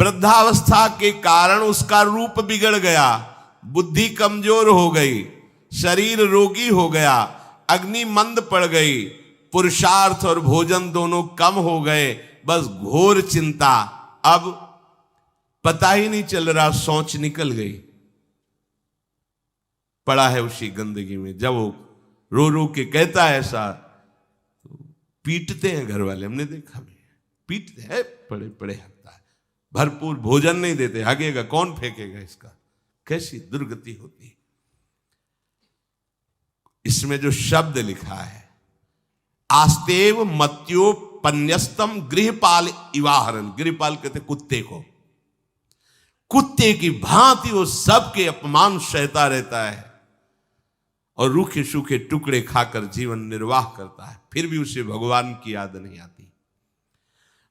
वृद्धावस्था के कारण उसका रूप बिगड़ गया, बुद्धि कमजोर हो गई, शरीर रोगी हो गया, अग्नि मंद पड़ गई, पुरुषार्थ और भोजन दोनों कम हो गए, बस घोर चिंता। अब पता ही नहीं चल रहा, सोच निकल गई, पड़ा है उसी गंदगी में। जब वो रो रो के कहता है ऐसा, तो पीटते हैं घर वाले, हमने देखा भी, पीटते हैं, पड़े पड़े हकता है, भरपूर भोजन नहीं देते, हगेगा कौन, फेंकेगा इसका, कैसी दुर्गति होती है। इसमें जो शब्द लिखा है, आस्तेव मत्योपन्यस्तम गृहपाल इवाहरन, गृहपाल कहते कुत्ते को, कुत्ते की भांति वो सबके अपमान सहता रहता है और रूखे सूखे टुकड़े खाकर जीवन निर्वाह करता है, फिर भी उसे भगवान की याद नहीं आती।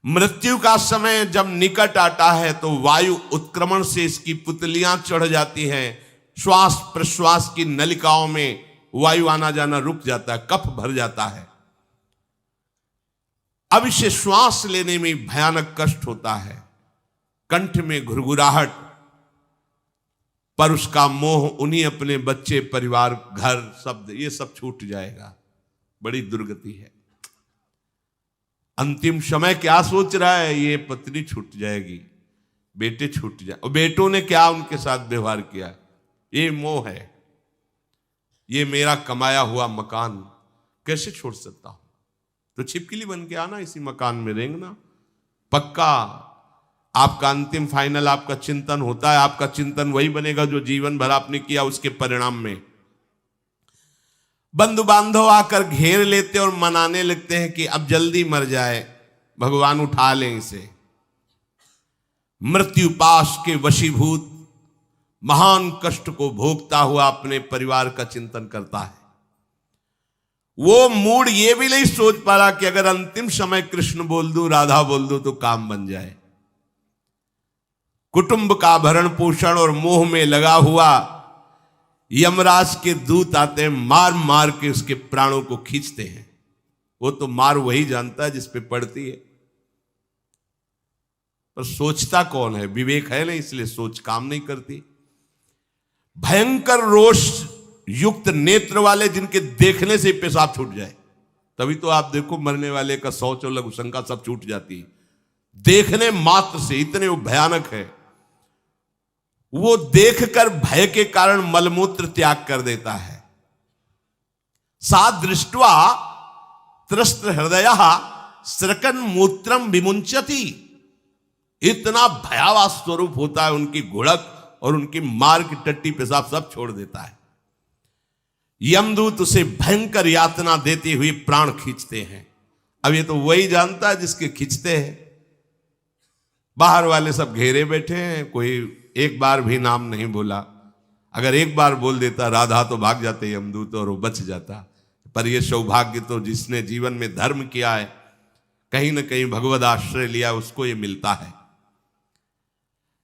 मृत्यु का समय जब निकट आता है तो वायु उत्क्रमण से इसकी पुतलियां चढ़ जाती हैं, श्वास प्रश्वास की नलिकाओं में वायु आना जाना रुक जाता है, कफ भर जाता है, अब इसे श्वास लेने में भयानक कष्ट होता है, कंठ में घुरघुराहट, पर उसका मोह उन्हीं अपने बच्चे, परिवार, घर, शब्द, ये सब छूट जाएगा। बड़ी दुर्गति है। अंतिम समय क्या सोच रहा है, ये पत्नी छूट जाएगी, बेटे छूट जाए, और बेटों ने क्या उनके साथ व्यवहार किया, ये मोह है, ये मेरा कमाया हुआ मकान कैसे छोड़ सकता हूं, तो छिपकली बन के आना, इसी मकान में रेंगना। पक्का आपका अंतिम फाइनल आपका चिंतन होता है, आपका चिंतन वही बनेगा जो जीवन भर आपने किया, उसके परिणाम में बंधु बांधव आकर घेर लेते और मनाने लगते हैं कि अब जल्दी मर जाए, भगवान उठा लें इसे। मृत्यु पाश के वशीभूत महान कष्ट को भोगता हुआ अपने परिवार का चिंतन करता है। वो मूड ये भी नहीं सोच पा रहा कि अगर अंतिम समय कृष्ण बोल दूं, राधा बोल दूं तो काम बन जाए। कुटुंब का भरण पोषण और मोह में लगा हुआ यमराज के दूत आते हैं, मार मार के उसके प्राणों को खींचते हैं। वो तो मार वही जानता है जिस पे पड़ती है, पर सोचता कौन है, विवेक है नहीं, इसलिए सोच काम नहीं करती। भयंकर रोष युक्त नेत्र वाले, जिनके देखने से पेशाब छूट जाए, तभी तो आप देखो मरने वाले का शौच और लघु शंका सब छूट जाती है, देखने मात्र से, इतने वो भयानक है। वो देखकर भय के कारण मलमूत्र त्याग कर देता है। सा दृष्ट्वा त्रस्त हृदय स्रकन मूत्रम विमुंचति, इतना भयावह स्वरूप होता है उनकी घुड़क, और उनकी मार की टट्टी पेशाब सब छोड़ देता है। यमदूत उसे भयंकर यातना देते हुए प्राण खींचते हैं। अब ये तो वही जानता है जिसके खींचते हैं। बाहर वाले सब घेरे बैठे हैं, कोई एक बार भी नाम नहीं बोला। अगर एक बार बोल देता राधा तो भाग जाते यमदूत और वो बच जाता। पर ये सौभाग्य तो जिसने जीवन में धर्म किया है, कहीं ना कहीं भगवद आश्रय लिया, उसको ये मिलता है।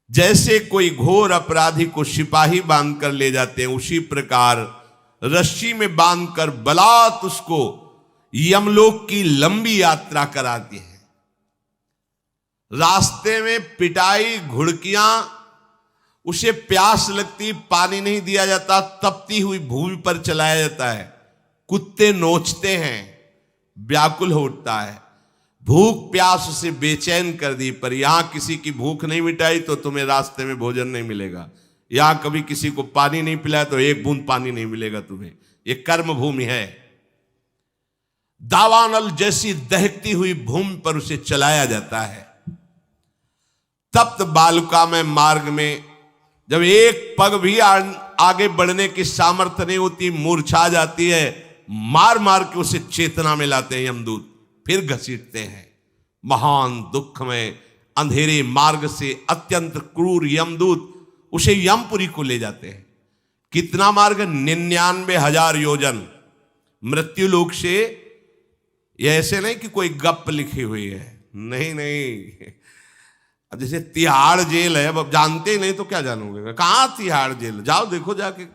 जैसे कोई घोर अपराधी को सिपाही बांध कर ले जाते हैं, उसी प्रकार रस्सी में बांधकर बलात् उसको यमलोक की लंबी यात्रा कराती है। रास्ते में पिटाई, घुड़कियां, उसे प्यास लगती, पानी नहीं दिया जाता, तपती हुई भूमि पर चलाया जाता है, कुत्ते नोचते हैं, व्याकुल हो उठता है, भूख प्यास उसे बेचैन कर दी। पर यहां किसी की भूख नहीं मिटाई तो तुम्हें रास्ते में भोजन नहीं मिलेगा, यहां कभी किसी को पानी नहीं पिलाया तो एक बूंद पानी नहीं मिलेगा तुम्हें। ये कर्म भूमि है। दावानल जैसी दहकती हुई भूमि पर उसे चलाया जाता है। तप्त बालुका में मार्ग में जब एक पग भी आगे बढ़ने की सामर्थ्य नहीं होती, मूर्छा जाती है, मार मार के उसे चेतना में लाते हैं यमदूत, फिर घसीटते हैं। महान दुख में अंधेरे मार्ग से अत्यंत क्रूर यमदूत उसे यमपुरी को ले जाते हैं। कितना मार्ग? 99,000 योजन मृत्यु लोक से। यह ऐसे नहीं कि कोई गप लिखी हुई है, नहीं नहीं। अब जैसे तिहाड़ जेल है, अब जानते ही नहीं तो क्या जानोगे, कहां तिहाड़ जेल, जाओ देखो जाके।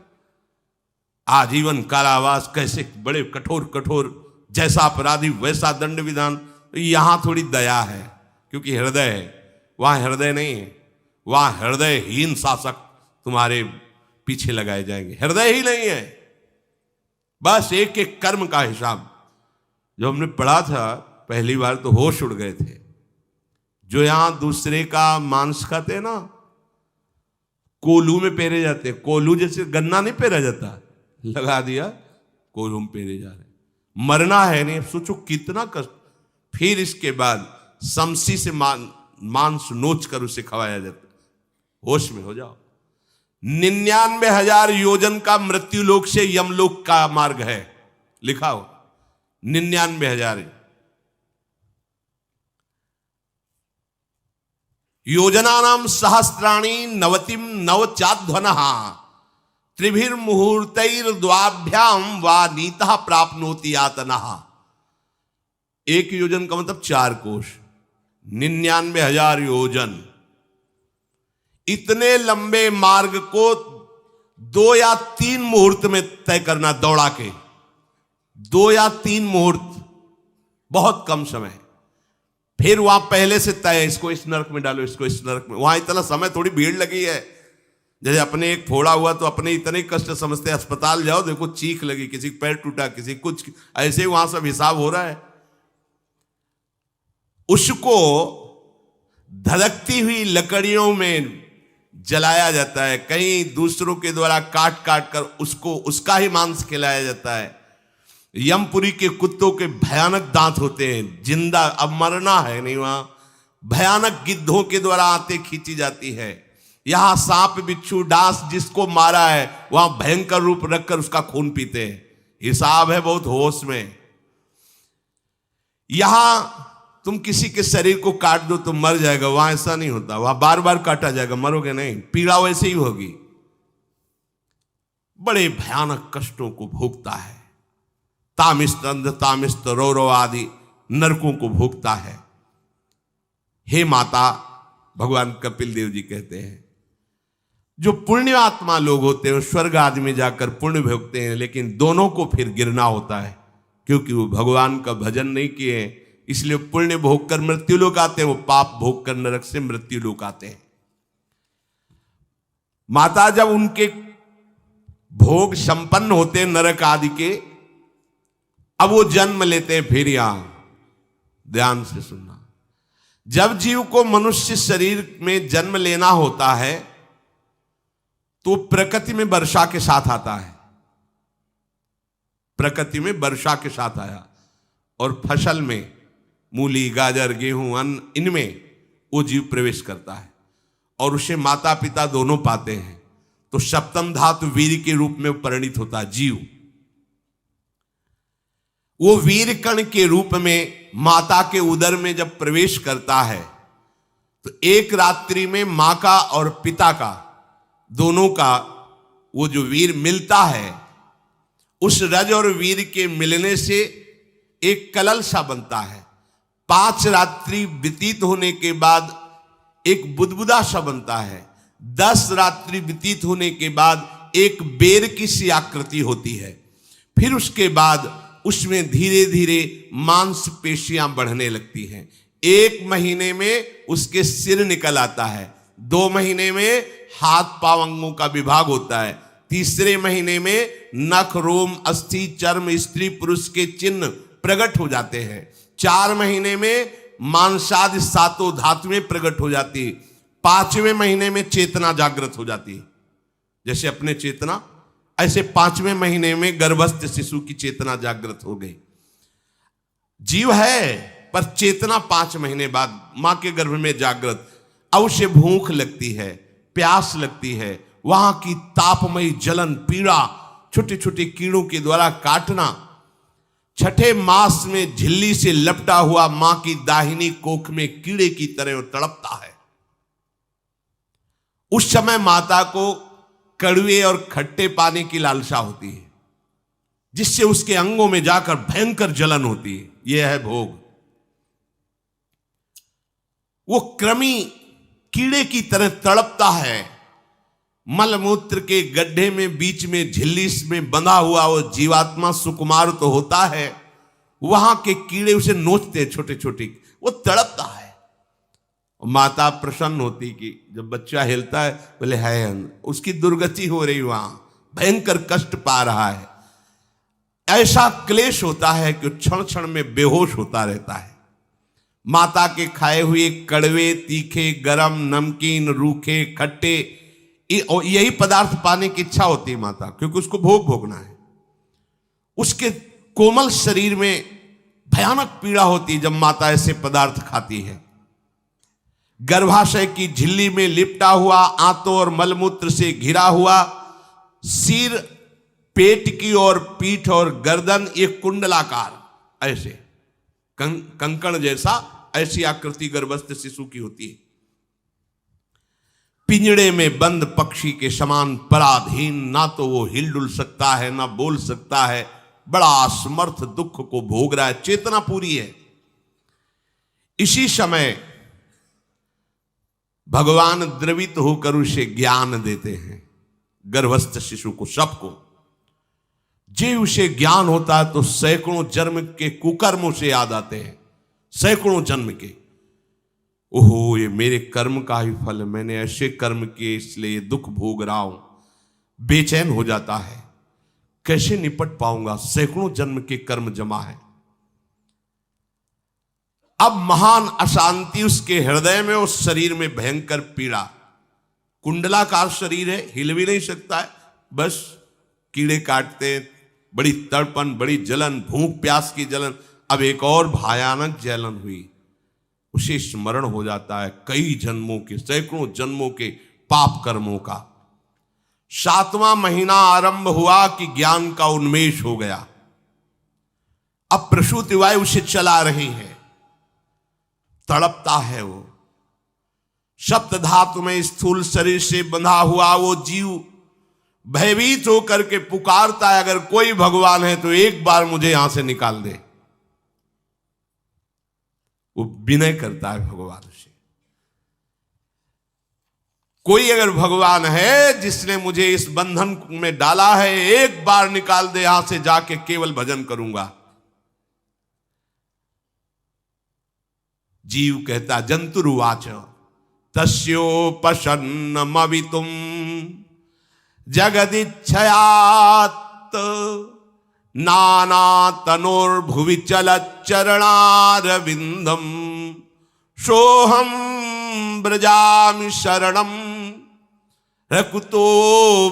आजीवन कारावास, कैसे बड़े कठोर कठोर, जैसा अपराधी वैसा दंड विधान। यहां थोड़ी दया है क्योंकि हृदय है, वहां हृदय नहीं है। वहां हृदयहीन शासक तुम्हारे पीछे लगाए जाएंगे। हृदय ही नहीं है, बस एक एक कर्म का हिसाब। जो हमने पढ़ा था पहली बार तो होश उड़ गए थे। जो यहां दूसरे का मांस खाते हैं ना, कोल्हू में पेरे जाते हैं। कोल्हू जैसे गन्ना नहीं पेरा जाता, लगा दिया कोल्हू में पेरे जा रहे। मरना है नहीं, सोचो कितना कष्ट। फिर इसके बाद समसी से मांस नोच कर उसे खवाया जाता। होश में हो जाओ। 99,000 योजन का मृत्यु लोक से यमलोक का मार्ग है, लिखा हो 99,000 योजनानाम सहस्राणी नवतिम नवचाध्वनः त्रिभिर्मुहूर्तैर्द्वाभ्याम वा नीतः प्राप्नोति यातनः। एक योजन का मतलब 4 कोश, 99,000 योजन। इतने लंबे मार्ग को 2 या 3 मुहूर्त में तय करना, दौड़ा के 2 या 3 मुहूर्त, बहुत कम समय। फिर वहां पहले से तय, इसको इस नरक में डालो, इसको इस नरक में। वहां इतना समय, थोड़ी भीड़ लगी है। जैसे अपने एक फोड़ा हुआ तो अपने इतने कष्ट समझते, अस्पताल जाओ देखो चीख लगी, किसी का पैर टूटा, किसी कुछ, ऐसे ही वहां सब हिसाब हो रहा है। उसको धधकती हुई लकड़ियों में जलाया जाता है, कहीं दूसरों के द्वारा काट काट कर उसको उसका ही मांस खिलाया जाता है। यमपुरी के कुत्तों के भयानक दांत होते हैं, जिंदा, अब मरना है नहीं वहां। भयानक गिद्धों के द्वारा आते खींची जाती है। यहां सांप बिच्छू डांस जिसको मारा है वहां भयंकर रूप रखकर उसका खून पीते हैं। हिसाब है बहुत होश में। यहां तुम किसी के शरीर को काट दो तो मर जाएगा, वहां ऐसा नहीं होता। वहां बार बार काटा जाएगा, मरोगे नहीं, पीड़ा वैसे ही होगी। बड़े भयानक कष्टों को भोगता है। तामिस्त अंध तामिस्त रौरव आदि नरकों को भोगता है। हे माता, भगवान कपिल देव जी कहते हैं, जो पुण्य आत्मा लोग होते हैं स्वर्ग आदि में जाकर पुण्य भोगते हैं, लेकिन दोनों को फिर गिरना होता है, क्योंकि वो भगवान का भजन नहीं किए, इसलिए पुण्य भोग कर मृत्यु लोक आते हैं, वो पाप भोग कर नरक से मृत्यु लोक आते हैं। माता जब उनके भोग संपन्न होते हैं नरक आदि के, अब वो जन्म लेते हैं। फिर यहां ध्यान से सुनना, जब जीव को मनुष्य शरीर में जन्म लेना होता है तो प्रकृति में वर्षा के साथ आता है। प्रकृति में वर्षा के साथ आया और फसल में मूली गाजर गेहूं अन्न, इनमें वो जीव प्रवेश करता है और उसे माता पिता दोनों पाते हैं। तो सप्तम धातु वीर के रूप में परिणित होता है जीव। वो वीर कण के रूप में माता के उदर में जब प्रवेश करता है तो एक रात्रि में मां का और पिता का, दोनों का वो जो वीर मिलता है, उस रज और वीर के मिलने से एक कलल सा बनता है। 5 रात्रि व्यतीत होने के बाद एक बुदबुदा सा बनता है। 10 रात्रि व्यतीत होने के बाद एक बेर की सी आकृति होती है। फिर उसके बाद उसमें धीरे धीरे मांसपेशियां बढ़ने लगती हैं। 1 महीने में उसके सिर निकल आता है। 2 महीने में हाथ पांव अंगों का विभाग होता है। 3रे महीने में नख रोम अस्थि चर्म स्त्री पुरुष के चिन्ह प्रकट हो जाते हैं। 4 महीने में मांसादि 7 धातुएं प्रकट हो जाती है। 5वें महीने में चेतना जागृत हो जाती है। जैसे अपने चेतना, ऐसे 5वें महीने में गर्भस्थ शिशु की चेतना जागृत हो गई। जीव है पर चेतना 5 महीने बाद मां के गर्भ में जागृत। अब उसे भूख लगती है, प्यास लगती है, वहां की तापमयी जलन पीड़ा, छोटे छोटे कीड़ों के द्वारा काटना। 6ठे मास में झिल्ली से लपटा हुआ मां की दाहिनी कोख में कीड़े की तरह तड़पता है। उस समय माता को कड़वे और खट्टे पानी की लालसा होती है, जिससे उसके अंगों में जाकर भयंकर जलन होती है। यह है भोग। वो कृमि कीड़े की तरह तड़पता है। मलमूत्र के गड्ढे में बीच में झिल्ली में बंधा हुआ वो जीवात्मा सुकुमार तो होता है, वहां के कीड़े उसे नोचते हैं छोटे छोटे, वो तड़पता है। माता प्रसन्न होती कि जब बच्चा हिलता है, बोले है उसकी दुर्गति हो रही, वहां भयंकर कष्ट पा रहा है। ऐसा क्लेश होता है कि क्षण क्षण में बेहोश होता रहता है। माता के खाए हुए कड़वे, तीखे, गरम, नमकीन, रूखे, खट्टे, यही पदार्थ पाने की इच्छा होती है माता, क्योंकि उसको भोग भोगना है। उसके कोमल शरीर में भयानक पीड़ा होती है जब माता ऐसे पदार्थ खाती है। गर्भाशय की झिल्ली में लिपटा हुआ, आंतों और मलमूत्र से घिरा हुआ सिर, पेट की और पीठ और गर्दन एक कुंडलाकार ऐसे कंकण जैसा, ऐसी आकृति गर्भस्थ शिशु की होती है। पिंजड़े में बंद पक्षी के समान पराधीन, ना तो वो हिल डुल सकता है ना बोल सकता है, बड़ा असमर्थ दुख को भोग रहा है, चेतना पूरी है। इसी समय भगवान द्रवित होकर उसे ज्ञान देते हैं, गर्भस्थ शिशु को, सबको। जे उसे ज्ञान होता है तो सैकड़ों जन्म के कुकर्मों से याद आते हैं, सैकड़ों जन्म के। ओहो, ये मेरे कर्म का ही फल, मैंने ऐसे कर्म किए इसलिए दुख भोग रहा हूं। बेचैन हो जाता है, कैसे निपट पाऊंगा, सैकड़ों जन्म के कर्म जमा है। अब महान अशांति उसके हृदय में, उस शरीर में भयंकर पीड़ा। कुंडलाकार शरीर है, हिल भी नहीं सकता है, बस कीड़े काटते, बड़ी तड़पन, बड़ी जलन, भूख प्यास की जलन। अब एक और भयानक जलन हुई, उसे स्मरण हो जाता है कई जन्मों के, सैकड़ों जन्मों के पाप कर्मों का। 7वां महीना आरंभ हुआ कि ज्ञान का उन्मेष हो गया। अब प्रसूति वायु उसे चला रही है, तड़पता है वो। सप्त धातु में स्थूल शरीर से बंधा हुआ वो जीव भयभीत होकर के पुकारता है, अगर कोई भगवान है तो एक बार मुझे यहां से निकाल दे। वो विनय करता है भगवान से, कोई अगर भगवान है जिसने मुझे इस बंधन में डाला है, एक बार निकाल दे, यहां से जाके केवल भजन करूंगा। जीव कहता, जंतुरुवाच तस्योपशन्नमवितुम जगदिच्छयात् नाना तनोर्भुवि चलच्चरणारविंदम सोहम ब्रजामि शरणम रकुतो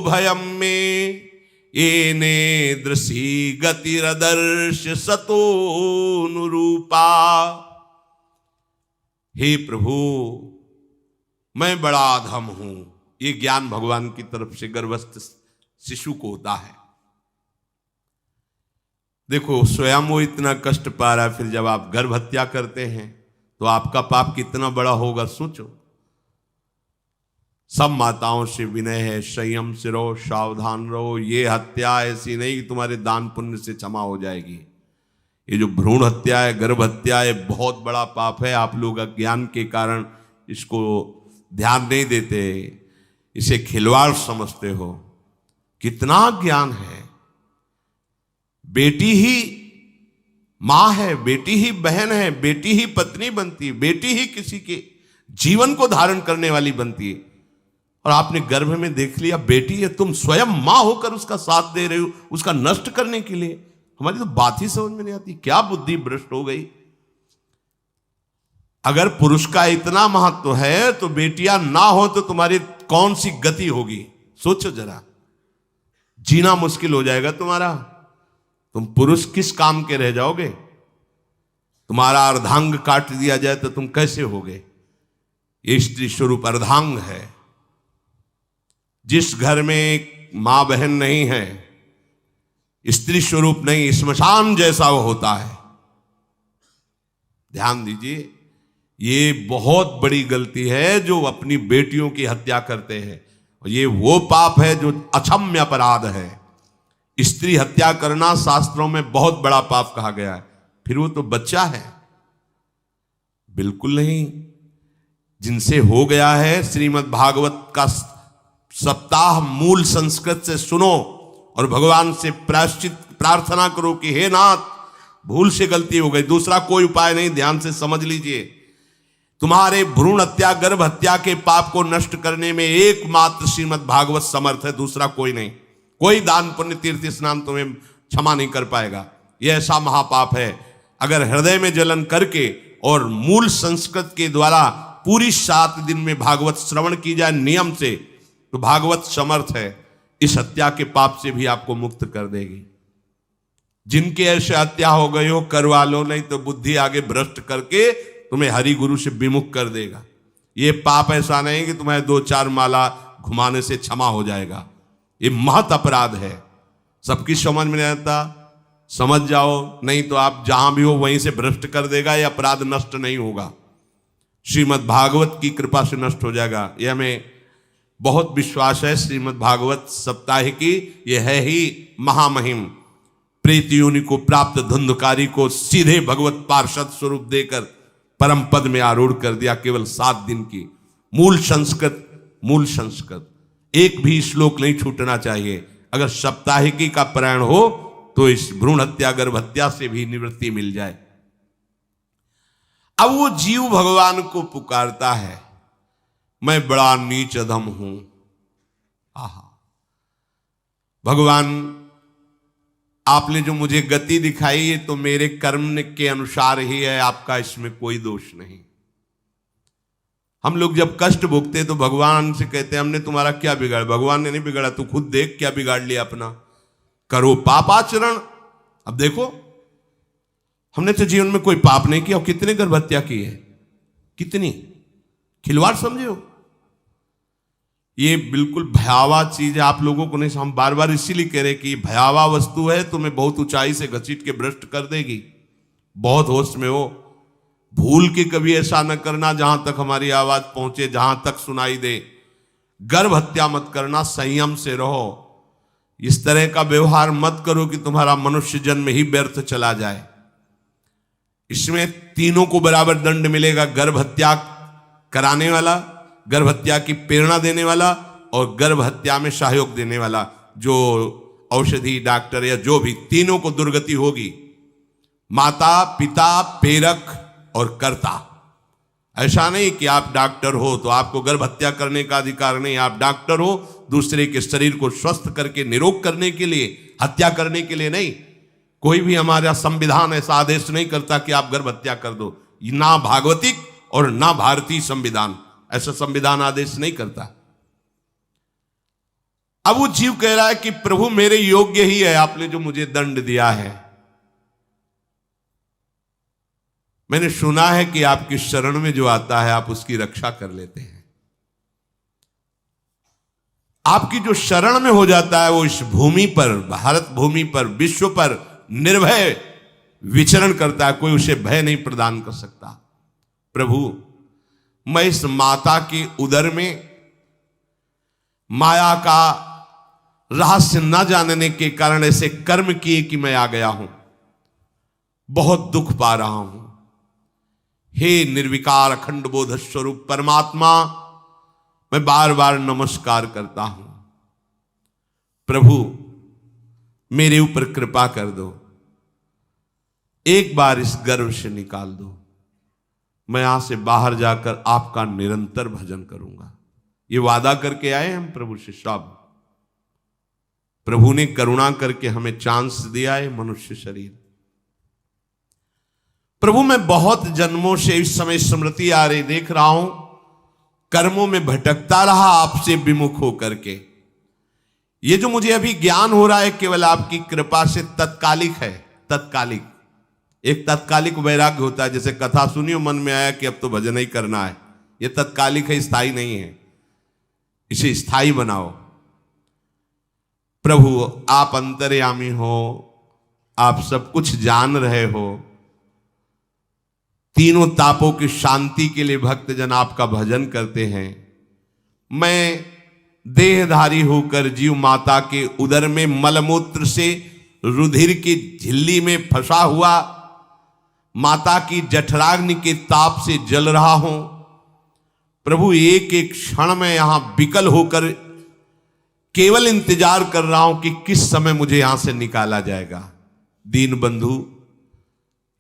भयम में येने दृशी गतिरदर्श सतोनुरूपा। हे प्रभु, मैं बड़ा अधम हूं। ये ज्ञान भगवान की तरफ से गर्भस्थ शिशु को होता है। देखो, स्वयं वो इतना कष्ट पा रहा है, फिर जब आप गर्भ हत्या करते हैं तो आपका पाप कितना बड़ा होगा, सोचो। सब माताओं से विनय है, संयम से रहो, सावधान रहो। ये हत्या ऐसी नहीं कि तुम्हारे दान पुण्य से क्षमा हो जाएगी। ये जो भ्रूण हत्या है, गर्भ हत्या है, बहुत बड़ा पाप है। आप लोग अज्ञान के कारण इसको ध्यान नहीं देते, इसे खिलवाड़ समझते हो। कितना ज्ञान है। बेटी ही मां है, बेटी ही बहन है, बेटी ही पत्नी बनती है, बेटी ही किसी के जीवन को धारण करने वाली बनती है। और आपने गर्भ में देख लिया बेटी है, तुम स्वयं मां होकर उसका साथ दे रहे हो, उसका नष्ट करने के लिए। हमारी तो बात ही समझ में नहीं आती, क्या बुद्धि भ्रष्ट हो गई। अगर पुरुष का इतना महत्व है तो बेटियां ना हो तो तुम्हारी कौन सी गति होगी, सोचो जरा। जीना मुश्किल हो जाएगा तुम्हारा। तुम पुरुष किस काम के रह जाओगे। तुम्हारा अर्धांग काट दिया जाए तो तुम कैसे होगे। ये स्त्री स्वरूप अर्धांग है। जिस घर में मां बहन नहीं है, स्त्री स्वरूप नहीं, श्मशान जैसा वो होता है। ध्यान दीजिए, ये बहुत बड़ी गलती है जो अपनी बेटियों की हत्या करते हैं। और ये वो पाप है जो अक्षम्य अपराध है। स्त्री हत्या करना शास्त्रों में बहुत बड़ा पाप कहा गया है। फिर वो तो बच्चा है, बिल्कुल नहीं। जिनसे हो गया है, श्रीमद् भागवत का सप्ताह मूल संस्कृत से सुनो और भगवान से प्रायश्चित प्रार्थना करो कि हे नाथ, भूल से गलती हो गई, दूसरा कोई उपाय नहीं, ध्यान से समझ लीजिए। तुम्हारे भ्रूण हत्या, गर्भ हत्या के पाप को नष्ट करने में एकमात्र श्रीमद् भागवत समर्थ है, दूसरा कोई नहीं। कोई दान पुण्य तीर्थ स्नान तुम्हें क्षमा नहीं कर पाएगा। यह ऐसा महापाप है। अगर हृदय में जलन करके और मूल संस्कृत के द्वारा पूरी 7 दिन में भागवत श्रवण की जाए नियम से, तो भागवत समर्थ है, इस हत्या के पाप से भी आपको मुक्त कर देगी। जिनके ऐसे हत्या हो गई हो करवा लो, नहीं तो बुद्धि आगे भ्रष्ट करके तुम्हें हरि गुरु से विमुख कर देगा। ये पाप ऐसा नहीं कि तुम्हें 2-4 माला घुमाने से क्षमा हो जाएगा। ये महत अपराध है। सबकी समझ में नहीं आता, समझ जाओ, नहीं तो आप जहां भी हो वहीं से भ्रष्ट कर देगा। ये अपराध नष्ट नहीं होगा, श्रीमद् भागवत की कृपा से नष्ट हो जाएगा। यह हमें बहुत विश्वास है। श्रीमद् भागवत सप्ताह की यह है ही महामहिम। प्रेत योनि को प्राप्त धुंधकारी को सीधे भगवत पार्षद स्वरूप देकर परम पद में आरूढ़ कर दिया। केवल 7 दिन की मूल संस्कृत एक भी श्लोक नहीं छूटना चाहिए। अगर सप्ताहिकी का पारायण हो तो इस भ्रूण हत्या, गर्भ हत्या से भी निवृत्ति मिल जाए। अब वो जीव भगवान को पुकारता है, मैं बड़ा नीच अधम हूं। आहा, भगवान आपने जो मुझे गति दिखाई है तो मेरे कर्म के अनुसार ही है, आपका इसमें कोई दोष नहीं। हम लोग जब कष्ट भोगते तो भगवान से कहते हैं हमने तुम्हारा क्या बिगाड़ा। भगवान ने नहीं बिगाड़ा, तू खुद देख क्या बिगाड़ लिया अपना। करो पाप आचरण। अब देखो, हमने तो जीवन में कोई पाप नहीं किया और कितने गर्भ हत्या की है, कितनी खिलवाड़ समझे हो। ये बिल्कुल भयावह चीज है, आप लोगों को नहीं। हम बार बार इसीलिए कह रहे कि भयावह वस्तु है, तुम्हें बहुत ऊंचाई से घसीट के भ्रष्ट कर देगी। बहुत होश में हो, भूल के कभी ऐसा न करना जहां तक हमारी आवाज पहुंचे, जहां तक सुनाई दे। गर्भ हत्या मत करना, संयम से रहो। इस तरह का व्यवहार मत करो कि तुम्हारा मनुष्य जन्म ही व्यर्थ चला जाए। इसमें तीनों को बराबर दंड मिलेगा। गर्भ हत्या कराने वाला, गर्भ हत्या की प्रेरणा देने वाला और गर्भ हत्या में सहयोग देने वाला, जो औषधि डॉक्टर या जो भी, तीनों को दुर्गति होगी। माता, पिता, प्रेरक और कर्ता। ऐसा नहीं कि आप डॉक्टर हो तो आपको गर्भ हत्या करने का अधिकार नहीं। आप डॉक्टर हो दूसरे के शरीर को स्वस्थ करके निरोग करने के लिए, हत्या करने के लिए नहीं। कोई भी हमारा संविधान ऐसा आदेश नहीं करता कि आप गर्भ हत्या कर दो। ना भागवतिक और ना भारतीय संविधान ऐसा संविधान आदेश नहीं करता। अब वो जीव कह रहा है कि प्रभु मेरे योग्य ही है, आपने जो मुझे दंड दिया है। मैंने सुना है कि आपकी शरण में जो आता है आप उसकी रक्षा कर लेते हैं। आपकी जो शरण में हो जाता है वो इस भूमि पर, भारत भूमि पर, विश्व पर निर्भय विचरण करता है। कोई उसे भय नहीं प्रदान कर सकता। प्रभु, मैं इस माता के उदर में माया का रहस्य न जानने के कारण ऐसे कर्म किए कि मैं आ गया हूं। बहुत दुख पा रहा हूं। हे निर्विकार अखंड बोध स्वरूप परमात्मा, मैं बार बार नमस्कार करता हूं। प्रभु, मेरे ऊपर कृपा कर दो, एक बार इस गर्भ से निकाल दो। मैं यहां से बाहर जाकर आपका निरंतर भजन करूंगा। ये वादा करके आए हम प्रभु से सब। प्रभु ने करुणा करके हमें चांस दिया है मनुष्य शरीर। प्रभु, मैं बहुत जन्मों से इस समय स्मृति आ रही देख रहा हूं, कर्मों में भटकता रहा आपसे विमुख होकर के। ये जो मुझे अभी ज्ञान हो रहा है केवल आपकी कृपा से तत्कालिक है। तत्कालिक, एक तत्कालिक वैराग्य होता है। जैसे कथा सुनियो, मन में आया कि अब तो भजन ही करना है। ये तत्कालिक है, स्थायी नहीं है। इसे स्थायी बनाओ। प्रभु, आप अंतर्यामी हो, आप सब कुछ जान रहे हो। तीनों तापों की शांति के लिए भक्तजन आपका भजन करते हैं। मैं देहधारी होकर जीव माता के उदर में मलमूत्र से रुधिर की झिल्ली में फंसा हुआ माता की जठराग्नि के ताप से जल रहा हूं। प्रभु, एक एक क्षण में यहां विकल होकर केवल इंतजार कर रहा हूं कि किस समय मुझे यहां से निकाला जाएगा। दीन बंधु,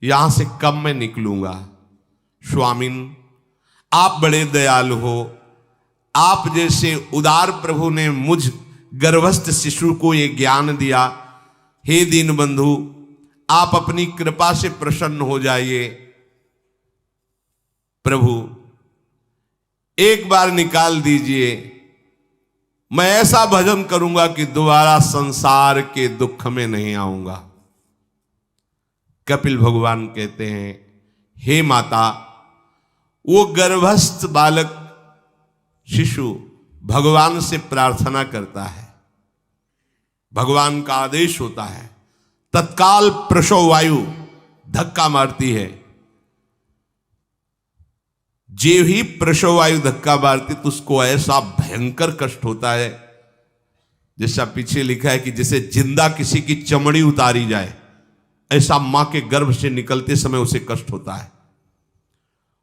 यहां से कब मैं निकलूंगा। स्वामिन, आप बड़े दयालु हो, आप जैसे उदार प्रभु ने मुझ गर्भस्थ शिशु को ये ज्ञान दिया। हे दीनबंधु, आप अपनी कृपा से प्रसन्न हो जाइए। प्रभु एक बार निकाल दीजिए, मैं ऐसा भजन करूंगा कि दोबारा संसार के दुख में नहीं आऊंगा। कपिल भगवान कहते हैं, हे माता, वो गर्भस्थ बालक शिशु भगवान से प्रार्थना करता है, भगवान का आदेश होता है, तत्काल प्रसव वायु धक्का मारती है। जे ही प्रसव वायु धक्का मारती तो उसको ऐसा भयंकर कष्ट होता है, जैसा पीछे लिखा है कि जैसे जिंदा किसी की चमड़ी उतारी जाए, ऐसा मां के गर्भ से निकलते समय उसे कष्ट होता है।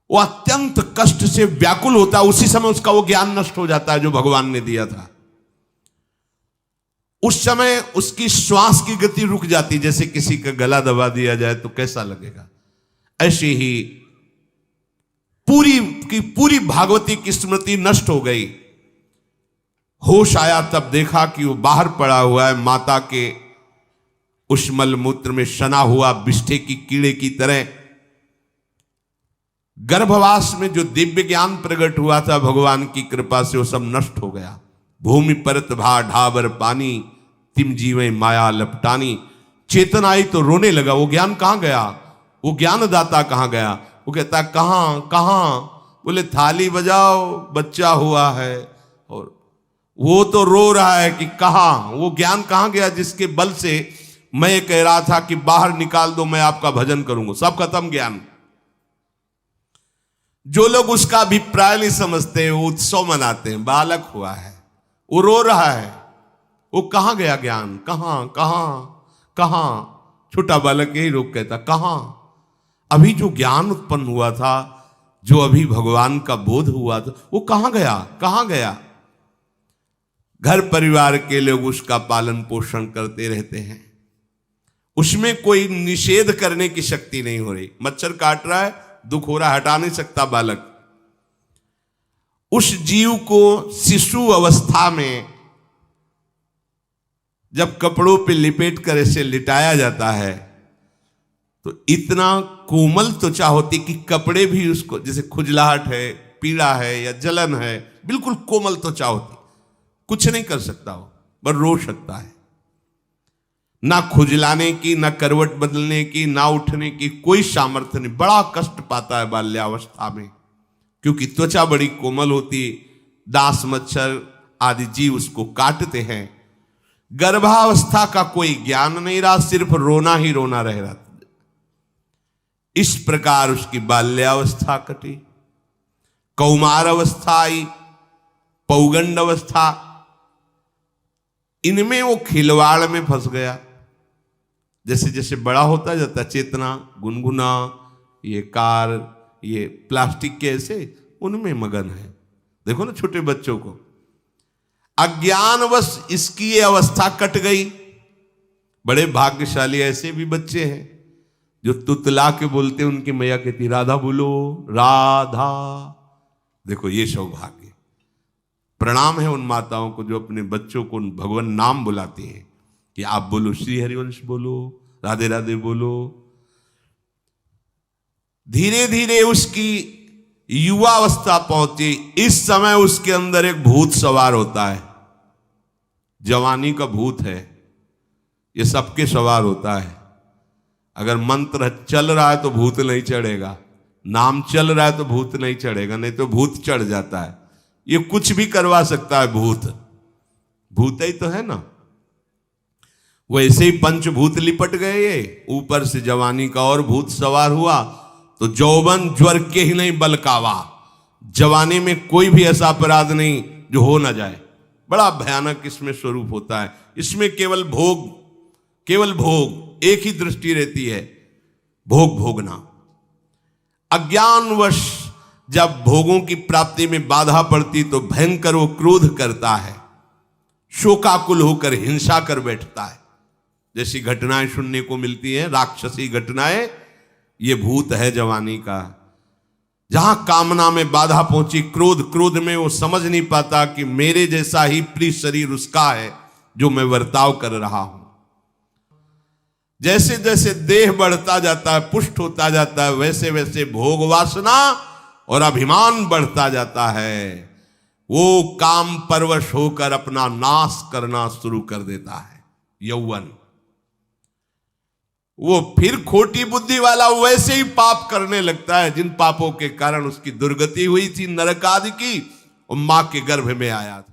वो अत्यंत कष्ट से व्याकुल होता है। उसी समय उसका वो ज्ञान नष्ट हो जाता है जो भगवान ने दिया था। उस समय उसकी श्वास की गति रुक जाती, जैसे किसी का गला दबा दिया जाए तो कैसा लगेगा। ऐसे ही पूरी की पूरी भागवती की स्मृति नष्ट हो गई। होश आया तब देखा कि वो बाहर पड़ा हुआ है, माता के उस मलमूत्र में सना हुआ बिष्ठे की कीड़े की तरह। गर्भवास में जो दिव्य ज्ञान प्रकट हुआ था भगवान की कृपा से, वो सब नष्ट हो गया। भूमि परत भा ढाबर पानी, तिम जीवे माया लपटानी। चेतन आई तो रोने लगा। वो ज्ञान कहां गया? वो ज्ञानदाता कहां गया? वो कहता कहां कहां? बोले थाली बजाओ, बच्चा हुआ है। और वो तो रो रहा है कि कहां, वो ज्ञान कहां गया जिसके बल से मैं कह रहा था कि बाहर निकाल दो, मैं आपका भजन करूंगा। सब खत्म ज्ञान। जो लोग उसका अभिप्राय नहीं समझते, वो उत्सव मनाते हैं। बालक हुआ है, वो रो रहा है, वो कहां गया ज्ञान? कहां कहां कहां? छोटा बालक यही रोक कहता कहां? अभी जो ज्ञान उत्पन्न हुआ था, जो अभी भगवान का बोध हुआ था, वो कहां गया? कहां गया? घर परिवार के लोग उसका पालन पोषण करते रहते हैं, उसमें कोई निषेध करने की शक्ति नहीं हो रही। मच्छर काट रहा है, दुख हो रहा है, हटा नहीं सकता बालक। उस जीव को शिशु अवस्था में जब कपड़ों पे लिपेट कर ऐसे लिटाया जाता है तो इतना कोमल त्वचा होती कि कपड़े भी उसको, जैसे खुजलाहट है, पीड़ा है या जलन है, बिल्कुल कोमल त्वचा होती, कुछ नहीं कर सकता वो, बस रो सकता है। ना खुजलाने की, ना करवट बदलने की, ना उठने की कोई सामर्थ्य नहीं। बड़ा कष्ट पाता है बाल्यावस्था में, क्योंकि त्वचा बड़ी कोमल होती, दास मच्छर आदि जीव उसको काटते हैं। गर्भावस्था का कोई ज्ञान नहीं रहा, सिर्फ रोना ही रोना रह रहा। इस प्रकार उसकी बाल्यावस्था कटी, कौमार अवस्था आई, पौगंड अवस्था, इनमें वो खिलवाड़ में फंस गया। जैसे जैसे बड़ा होता जाता, चेतना, गुनगुना, ये कार, ये प्लास्टिक के ऐसे उनमें मगन है। देखो ना छोटे बच्चों को, अज्ञानवश इसकी ये अवस्था कट गई। बड़े भाग्यशाली ऐसे भी बच्चे हैं जो तुतला के बोलते हैं, उनकी मैया कहती राधा बोलो, राधा। देखो ये सौभाग्य, प्रणाम है उन माताओं को जो अपने बच्चों को भगवान नाम बुलाती हैं कि आप बोलो, श्री हरिवंश बोलो, राधे राधे बोलो। धीरे धीरे उसकी युवा अवस्था पहुंची। इस समय उसके अंदर एक भूत सवार होता है। जवानी का भूत है, ये सबके सवार होता है। अगर मंत्र चल रहा है तो भूत नहीं चढ़ेगा, नाम चल रहा है तो भूत नहीं चढ़ेगा, नहीं तो भूत चढ़ जाता है। ये कुछ भी करवा सकता है भूत, भूत ही तो है ना। वैसे ही पंचभूत लिपट गए, ये ऊपर से जवानी का और भूत सवार हुआ तो जौवन ज्वर के ही नहीं बलकावा। जवानी में कोई भी ऐसा अपराध नहीं जो हो ना जाए। बड़ा भयानक इसमें स्वरूप होता है। इसमें केवल भोग, केवल भोग, एक ही दृष्टि रहती है, भोग भोगना। अज्ञानवश जब भोगों की प्राप्ति में बाधा पड़ती तो भयंकर वो क्रोध करता है, शोकाकुल होकर हिंसा कर बैठता है। जैसी घटनाएं सुनने को मिलती हैं, राक्षसी घटनाएं, ये भूत है जवानी का। जहां कामना में बाधा पहुंची, क्रोध में वो समझ नहीं पाता कि मेरे जैसा ही प्रिय शरीर उसका है जो मैं वर्ताव कर रहा हूं। जैसे जैसे देह बढ़ता जाता है, पुष्ट होता जाता है, वैसे वैसे भोग वासना और अभिमान बढ़ता जाता है। वो काम परवश होकर अपना नाश करना शुरू कर देता है। यौवन, वो फिर खोटी बुद्धि वाला वैसे ही पाप करने लगता है जिन पापों के कारण उसकी दुर्गति हुई थी, नरक आदि की, और मां के गर्भ में आया था।